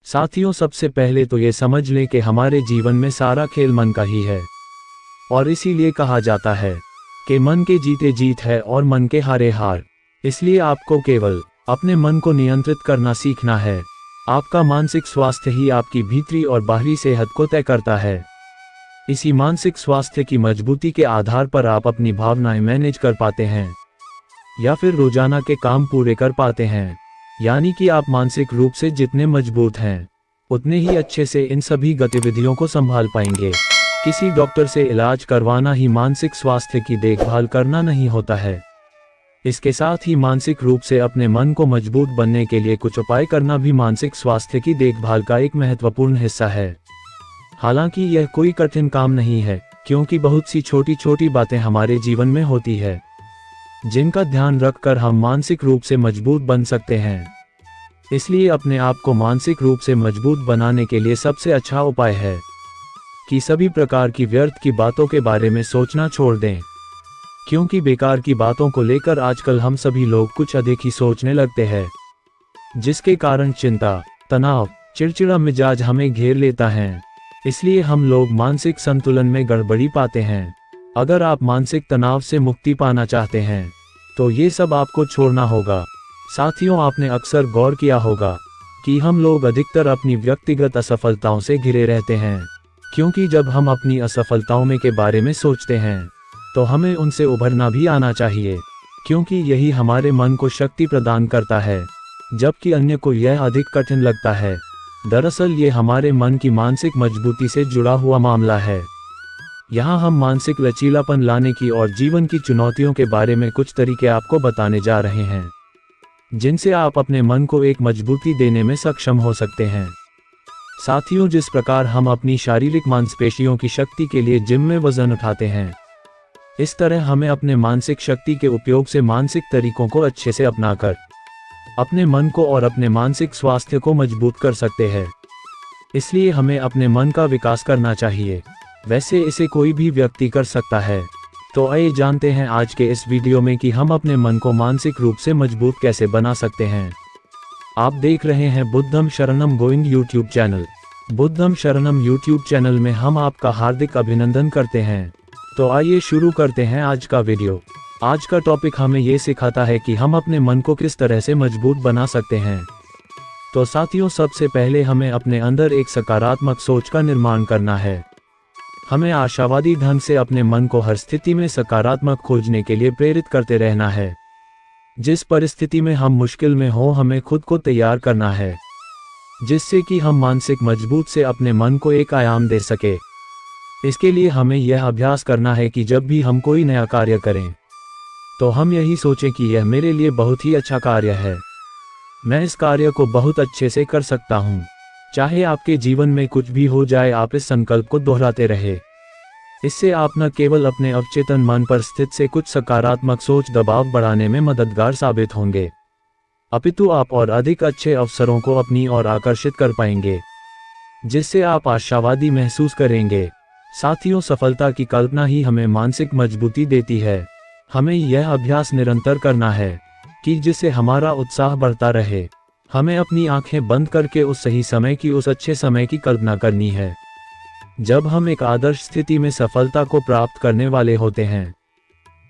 साथियों, सबसे पहले तो ये समझ लें कि हमारे जीवन में सारा खेल मन का ही है। और इसीलिए कहा जाता है कि मन के जीते जीत है और मन के हारे हार। इसलिए आपको केवल अपने मन को नियंत्रित करना सीखना है। आपका मानसिक स्वास्थ्य ही आपकी भीतरी और बाहरी सेहत को तय करता है। इसी मानसिक स्वास्थ्य की मजबूती के आधार पर आप अपनी भावनाएं मैनेज कर पाते हैं या फिर रोजाना के काम पूरे कर पाते हैं। यानी कि आप मानसिक रूप से जितने मजबूत हैं, उतने ही अच्छे से इन सभी गतिविधियों को संभाल पाएंगे। किसी डॉक्टर से इलाज करवाना ही मानसिक स्वास्थ्य की देखभाल करना नहीं होता है। इसके साथ ही मानसिक रूप से अपने मन को मजबूत बनने के लिए कुछ उपाय करना भी मानसिक स्वास्थ्य की देखभाल का एक महत्वपूर्ण हिस्सा है। हालांकि यह कोई कठिन काम नहीं है, क्योंकि बहुत सी छोटी छोटी बातें हमारे जीवन में होती है जिनका ध्यान रखकर हम मानसिक रूप से मजबूत बन सकते हैं। इसलिए अपने आप को मानसिक रूप से मजबूत बनाने के लिए सबसे अच्छा उपाय है कि सभी प्रकार की व्यर्थ की बातों के बारे में सोचना छोड़ दें। क्योंकि बेकार की बातों को लेकर आजकल हम सभी लोग कुछ अधिक ही सोचने लगते हैं, जिसके कारण चिंता, तनाव, चिड़चिड़ा मिजाज हमें घेर लेता है। इसलिए हम लोग मानसिक संतुलन में गड़बड़ी पाते हैं। अगर आप मानसिक तनाव से मुक्ति पाना चाहते हैं तो ये सब आपको छोड़ना होगा। साथियों, आपने अक्सर गौर किया होगा कि हम लोग अधिकतर अपनी व्यक्तिगत असफलताओं से घिरे रहते हैं। क्योंकि जब हम अपनी असफलताओं में के बारे में सोचते हैं तो हमें उनसे उभरना भी आना चाहिए, क्योंकि यही हमारे मन को शक्ति प्रदान करता है, जबकि अन्य को यह अधिक कठिन लगता है। दरअसल ये हमारे मन की मानसिक मजबूती से जुड़ा हुआ मामला है। यहाँ हम मानसिक लचीलापन लाने की और जीवन की चुनौतियों के बारे में कुछ तरीके आपको बताने जा रहे हैं, जिनसे आप अपने मन को एक मजबूती देने में सक्षम हो सकते हैं। साथियों, जिस प्रकार हम अपनी शारीरिक मांसपेशियों की शक्ति के लिए जिम में वजन उठाते हैं, इस तरह हमें अपने मानसिक शक्ति के उपयोग से मानसिक तरीकों को अच्छे से अपनाकर अपने मन को और अपने मानसिक स्वास्थ्य को मजबूत कर सकते हैं। इसलिए हमें अपने मन का विकास करना चाहिए। वैसे इसे कोई भी व्यक्ति कर सकता है। तो आइए जानते हैं आज के इस वीडियो में कि हम अपने मन को मानसिक रूप से मजबूत कैसे बना सकते हैं। आप देख रहे हैं बुद्धम शरणम गोइंग यूट्यूब चैनल। बुद्धम शरणम यूट्यूब चैनल में हम आपका हार्दिक अभिनंदन करते हैं। तो आइए शुरू करते हैं आज का वीडियो। आज का टॉपिक हमें ये सिखाता है कि हम अपने मन को किस तरह से मजबूत बना सकते हैं। तो साथियों, सबसे पहले हमें अपने अंदर एक सकारात्मक सोच का निर्माण करना है। हमें आशावादी ढंग से अपने मन को हर स्थिति में सकारात्मक खोजने के लिए प्रेरित करते रहना है। जिस परिस्थिति में हम मुश्किल में हो, हमें खुद को तैयार करना है, जिससे कि हम मानसिक मजबूत से अपने मन को एक आयाम दे सके। इसके लिए हमें यह अभ्यास करना है कि जब भी हम कोई नया कार्य करें तो हम यही सोचें कि यह मेरे लिए बहुत ही अच्छा कार्य है, मैं इस कार्य को बहुत अच्छे से कर सकता हूँ। चाहे आपके जीवन में कुछ भी हो जाए, आप इस संकल्प को दोहराते रहे। इससे आप न केवल अपने अवचेतन मन पर स्थित से कुछ सकारात्मक सोच दबाव बढ़ाने में मददगार साबित होंगे, अपितु आप और अधिक अच्छे अवसरों को अपनी ओर आकर्षित कर पाएंगे, जिससे आप आशावादी महसूस करेंगे। साथियों, सफलता की कल्पना ही हमें मानसिक मजबूती देती है। हमें यह अभ्यास निरंतर करना है कि जिससे हमारा उत्साह बढ़ता रहे। हमें अपनी आंखें बंद करके उस सही समय की, उस अच्छे समय की कल्पना करनी है जब हम एक आदर्श स्थिति में सफलता को प्राप्त करने वाले होते हैं।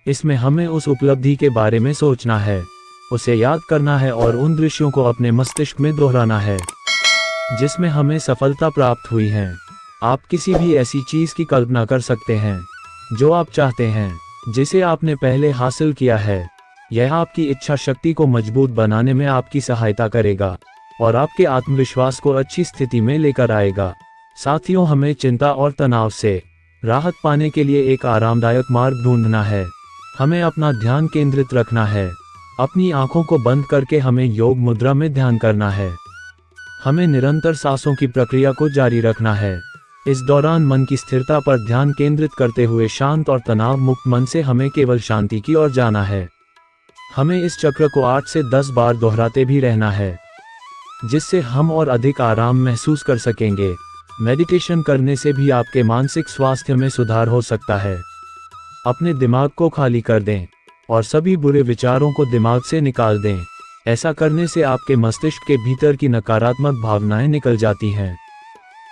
इसमें हमें उस उपलब्धि के बारे में सोचना है, उसे याद करना है और उन दृश्यों को अपने मस्तिष्क में दोहराना है जिसमें हमें सफलता प्राप्त हुई है। आप किसी भी ऐसी चीज की कल्पना कर सकते हैं जो आप चाहते हैं, जिसे आपने पहले हासिल किया है। यह आपकी इच्छा शक्ति को मजबूत बनाने में आपकी सहायता करेगा और आपके आत्मविश्वास को अच्छी स्थिति में लेकर आएगा। साथियों, हमें चिंता और तनाव से राहत पाने के लिए एक आरामदायक मार्ग ढूंढना है। हमें अपना ध्यान केंद्रित रखना है। अपनी आंखों को बंद करके हमें योग मुद्रा में ध्यान करना है। हमें निरंतर सांसों की प्रक्रिया को जारी रखना है। इस दौरान मन की स्थिरता पर ध्यान केंद्रित करते हुए शांत और तनाव मुक्त मन से हमें केवल शांति की ओर जाना है। हमें इस चक्र को 8 से 10 बार दोहराते भी रहना है, जिससे हम और अधिक आराम महसूस कर सकेंगे। मेडिटेशन करने से भी आपके मानसिक स्वास्थ्य में सुधार हो सकता है। अपने दिमाग को खाली कर दें और सभी बुरे विचारों को दिमाग से निकाल दें। ऐसा करने से आपके मस्तिष्क के भीतर की नकारात्मक भावनाएं निकल जाती हैं,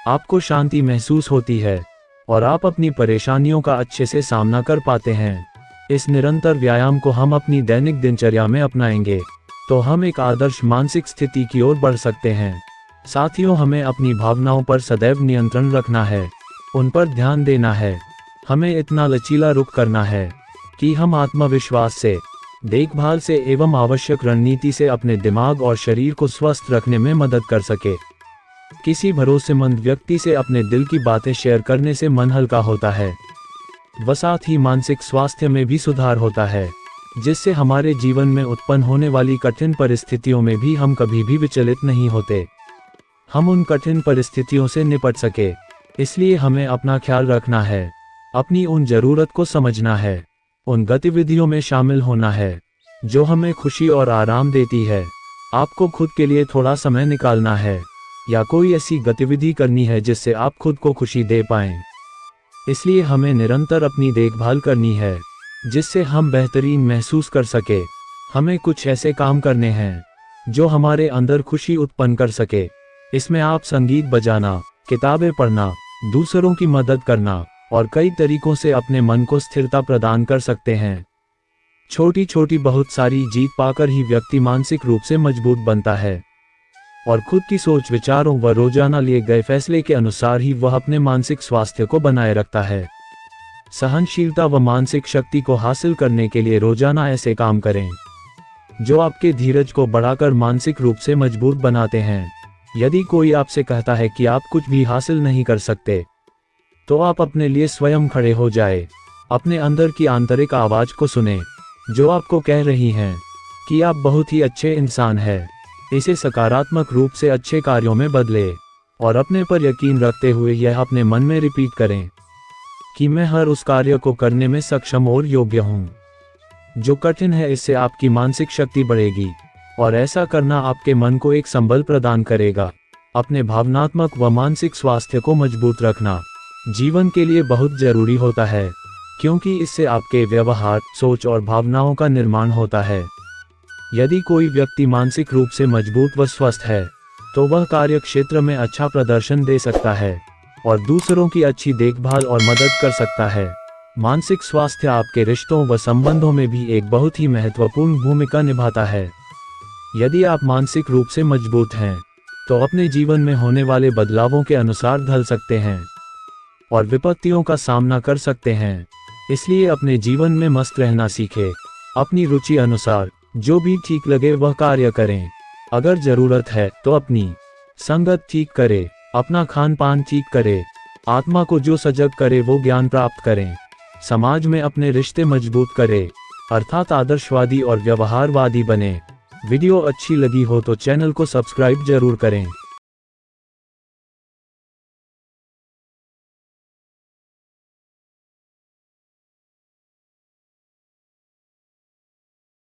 आपको शांति महसूस होती है और आप अपनी परेशानियों का अच्छे से सामना कर पाते हैं। इस निरंतर व्यायाम को हम अपनी दैनिक दिनचर्या में अपनाएंगे तो हम एक आदर्श मानसिक स्थिति की ओर बढ़ सकते हैं। साथियों, हमें अपनी भावनाओं पर सदैव नियंत्रण रखना है, उन पर ध्यान देना है। हमें इतना लचीला रुख करना है कि हम आत्मविश्वास से, देखभाल से एवं आवश्यक रणनीति से अपने दिमाग और शरीर को स्वस्थ रखने में मदद कर सके। किसी भरोसेमंद व्यक्ति से अपने दिल की बातें शेयर करने से मन हल्का होता है व साथ ही मानसिक स्वास्थ्य में भी सुधार होता है, जिससे हमारे जीवन में उत्पन्न होने वाली कठिन परिस्थितियों में भी हम कभी भी विचलित नहीं होते। हम उन कठिन परिस्थितियों से निपट सके, इसलिए हमें अपना ख्याल रखना है, अपनी उन जरूरत को समझना है, उन गतिविधियों में शामिल होना है जो हमें खुशी और आराम देती है। आपको खुद के लिए थोड़ा समय निकालना है या कोई ऐसी गतिविधि करनी है जिससे आप खुद को खुशी दे पाएं। इसलिए हमें निरंतर अपनी देखभाल करनी है जिससे हम बेहतरीन महसूस कर सके। हमें कुछ ऐसे काम करने हैं जो हमारे अंदर खुशी उत्पन्न कर सके। इसमें आप संगीत बजाना, किताबें पढ़ना, दूसरों की मदद करना और कई तरीकों से अपने मन को स्थिरता प्रदान कर सकते हैं। छोटी छोटी बहुत सारी जीत पाकर ही व्यक्ति मानसिक रूप से मजबूत बनता है और खुद की सोच, विचारों व रोजाना लिए गए फैसले के अनुसार ही वह अपने मानसिक स्वास्थ्य को बनाए रखता है। सहनशीलता व मानसिक शक्ति को हासिल करने के लिए रोजाना ऐसे काम करें जो आपके धीरज को बढ़ाकर मानसिक रूप से मजबूत बनाते हैं। यदि कोई आपसे कहता है कि आप कुछ भी हासिल नहीं कर सकते, तो आप अपने लिए स्वयं खड़े हो जाए। अपने अंदर की आंतरिक आवाज को सुने जो आपको कह रही हैं कि आप बहुत ही अच्छे इंसान हैं। इसे सकारात्मक रूप से अच्छे कार्यों में बदले और अपने पर यकीन रखते हुए यह अपने मन में रिपीट करें कि मैं हर उस कार्य को करने में सक्षम और योग्य हूँ जो कठिन है। इससे आपकी मानसिक शक्ति बढ़ेगी और ऐसा करना आपके मन को एक संबल प्रदान करेगा। अपने भावनात्मक व मानसिक स्वास्थ्य को मजबूत रखना जीवन के लिए बहुत जरूरी होता है, क्योंकि इससे आपके व्यवहार, सोच और भावनाओं का निर्माण होता है। यदि कोई व्यक्ति मानसिक रूप से मजबूत व स्वस्थ है तो वह कार्य क्षेत्र में अच्छा प्रदर्शन दे सकता है और दूसरों की अच्छी देखभाल और मदद कर सकता है। मानसिक स्वास्थ्य आपके रिश्तों व संबंधों में भी एक बहुत ही महत्वपूर्ण भूमिका निभाता है। यदि आप मानसिक रूप से मजबूत हैं तो अपने जीवन में होने वाले बदलावों के अनुसार ढल सकते हैं और विपत्तियों का सामना कर सकते हैं। इसलिए अपने जीवन में मस्त रहना सीखें। अपनी रुचि अनुसार जो भी ठीक लगे वह कार्य करें। अगर जरूरत है तो अपनी संगत ठीक करे, अपना खान पान ठीक करे, आत्मा को जो सजग करे वो ज्ञान प्राप्त करें, समाज में अपने रिश्ते मजबूत करे, अर्थात आदर्शवादी और व्यवहारवादी बने। वीडियो अच्छी लगी हो तो चैनल को सब्सक्राइब जरूर करें।